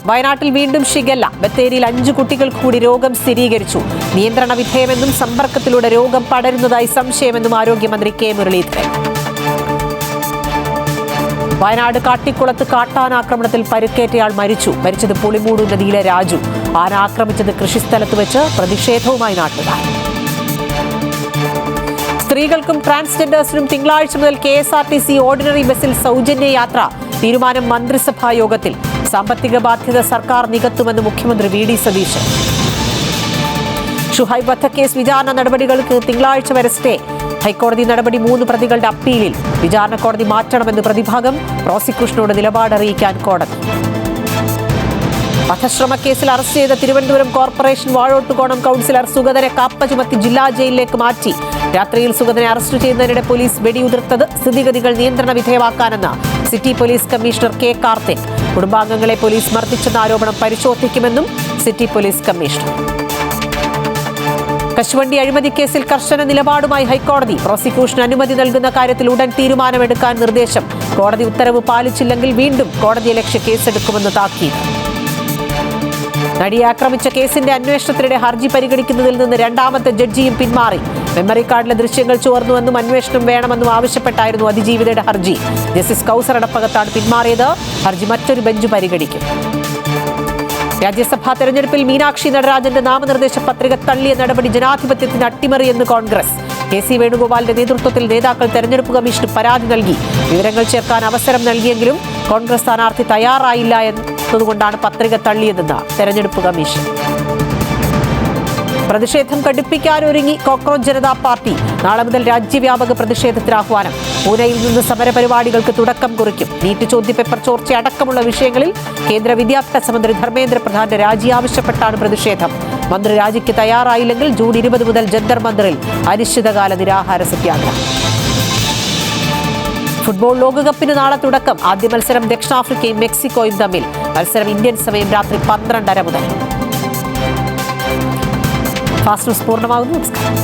വയനാട്ടിൽ വീണ്ടും ഷിഗല്ല. ബത്തേരിയിൽ 5 കുട്ടികൾക്ക് കൂടി രോഗം സ്ഥിരീകരിച്ചു. നിയന്ത്രണ വിധേയമെന്നും സമ്പർക്കത്തിലൂടെ രോഗം പടരുന്നതായി സംശയമെന്നും ആരോഗ്യമന്ത്രി കെ മുരളീധരൻ. വയനാട് കാട്ടിക്കുളത്ത് കാട്ടാനാക്രമണത്തിൽ പരിക്കേറ്റയാൾ മരിച്ചത് പുളിമൂട് നദിയിലെ രാജു. ആന ആക്രമിച്ചത് കൃഷിസ്ഥലത്ത് വെച്ച്. പ്രതിഷേധവുമായി നാട്ടുകാർ. സ്ത്രീകൾക്കും ട്രാൻസ്ജെൻഡേഴ്സിനും തിങ്കളാഴ്ച മുതൽ KSRTC ഓർഡിനറി ബസ്സിൽ സൗജന്യ യാത്ര. തീരുമാനം മന്ത്രിസഭാ യോഗത്തിൽ. സാമ്പത്തിക ബാധ്യത സർക്കാർ നികത്തുമെന്ന് മുഖ്യമന്ത്രി VD സതീശൻ. ഷുഹൈബ് വധക്കേസ് വിചാരണ നടപടികൾക്ക് തിങ്കളാഴ്ച വരെ സ്റ്റേ. ഹൈക്കോടതി നടപടി 3 പ്രതികളുടെ അപ്പീലിൽ. വിചാരണ കോടതി മാറ്റണമെന്ന് പ്രതിഭാഗം. പ്രോസിക്യൂഷനോട് നിലപാടറിയിക്കാൻ കോടതി. വധശ്രമക്കേസിൽ അറസ്റ്റ് ചെയ്ത തിരുവനന്തപുരം കോർപ്പറേഷൻ വാഴോട്ടുകോണം കൌൺസിലർ സുഗതനെ കാപ്പ ചുമത്തി ജില്ലാ ജയിലിലേക്ക് മാറ്റി. രാത്രിയിൽ സുഗതനെ അറസ്റ്റ് ചെയ്യുന്നതിനിടെ പോലീസ് വെടിയുതിർത്തത് സ്ഥിതിഗതികൾ നിയന്ത്രണ വിധേയമാക്കാനെന്ന് city police commissioner K. Karthik. കുടുംബാംഗങ്ങളെ പോലീസ് മർദ്ദിച്ചെന്ന ആരോപണം പരിശോധിക്കുമെന്നും സിറ്റി പോലീസ് കമ്മീഷണർ. കശുവണ്ടി അഴിമതി കേസിൽ കർശന നിലപാടുമായി ഹൈക്കോടതി. പ്രോസിക്യൂഷന് അനുമതി നൽകുന്ന കാര്യത്തിൽ ഉടൻ തീരുമാനമെടുക്കാൻ നിർദ്ദേശം. കോടതി ഉത്തരവ് പാലിച്ചില്ലെങ്കിൽ വീണ്ടും കോടതിയലക്ഷ്യ കേസെടുക്കുമെന്ന് താക്കീത്. നടിയെ ആക്രമിച്ച കേസിന്റെ അന്വേഷണത്തിനിടെ ഹർജി പരിഗണിക്കുന്നതിൽ നിന്ന് 2ാമത്തെ ജഡ്ജിയും പിന്മാറി. മെമ്മറി കാർഡിലെ ദൃശ്യങ്ങൾ ചോർന്നുവെന്നും അന്വേഷണം വേണമെന്നും ആവശ്യപ്പെട്ടായിരുന്നു അതിജീവിതയുടെ ഹർജി. ജസ്റ്റിസ് കൗസർ അടപ്പകത്താണ് പിന്മാറിയത്. ഹർജി മറ്റൊരു ബെഞ്ച് പരിഗണിക്കും. രാജ്യസഭാ തെരഞ്ഞെടുപ്പിൽ മീനാക്ഷി നടരാജന്റെ നാമനിർദ്ദേശ പത്രിക തള്ളിയ നടപടി ജനാധിപത്യത്തിന് അട്ടിമറിയെന്ന് കോൺഗ്രസ്. KC വേണുഗോപാലിന്റെ നേതൃത്വത്തിൽ നേതാക്കൾ തെരഞ്ഞെടുപ്പ് കമ്മീഷന് പരാതി നൽകി. വിവരങ്ങൾ ചേർക്കാൻ അവസരം നൽകിയെങ്കിലും കോൺഗ്രസ് സ്ഥാനാർത്ഥി തയ്യാറായില്ല എന്നതുകൊണ്ടാണ് പത്രിക തള്ളിയതെന്ന് തെരഞ്ഞെടുപ്പ് കമ്മീഷൻ. പ്രതിഷേധം കടുപ്പിക്കാനൊരുങ്ങി കോക്രോച്ച് ജനതാ പാർട്ടി. നാളെ മുതൽ രാജ്യവ്യാപക പ്രതിഷേധത്തിന് ആഹ്വാനം. പൂനെയിൽ നിന്ന് സമരപരിപാടികൾക്ക് തുടക്കം കുറിക്കും. നീറ്റ് ചോദ്യപേപ്പർ ചോർച്ച അടക്കമുള്ള വിഷയങ്ങളിൽ കേന്ദ്ര വിദ്യാഭ്യാസ മന്ത്രി ധർമ്മേന്ദ്ര പ്രധാന്റെ രാജി ആവശ്യപ്പെട്ടാണ് പ്രതിഷേധം. മന്ത്രി രാജിക്ക് തയ്യാറായില്ലെങ്കിൽ ജൂൺ 20 മുതൽ ജന്തർ മന്ദിറിൽ അനിശ്ചിതകാല നിരാഹാര സത്യാഗ്രഹം. ഫുട്ബോൾ ലോകകപ്പിന് നാളെ തുടക്കം. ആദ്യ മത്സരം ദക്ഷിണാഫ്രിക്കയും മെക്സിക്കോയും തമ്മിൽ. മത്സരം ഇന്ത്യൻ സമയം രാത്രി 12:30 മുതൽ. ഫാസ്റ്റ് ന്യൂസ് പൂർണ്ണമാകുന്നു. നമസ്കാരം.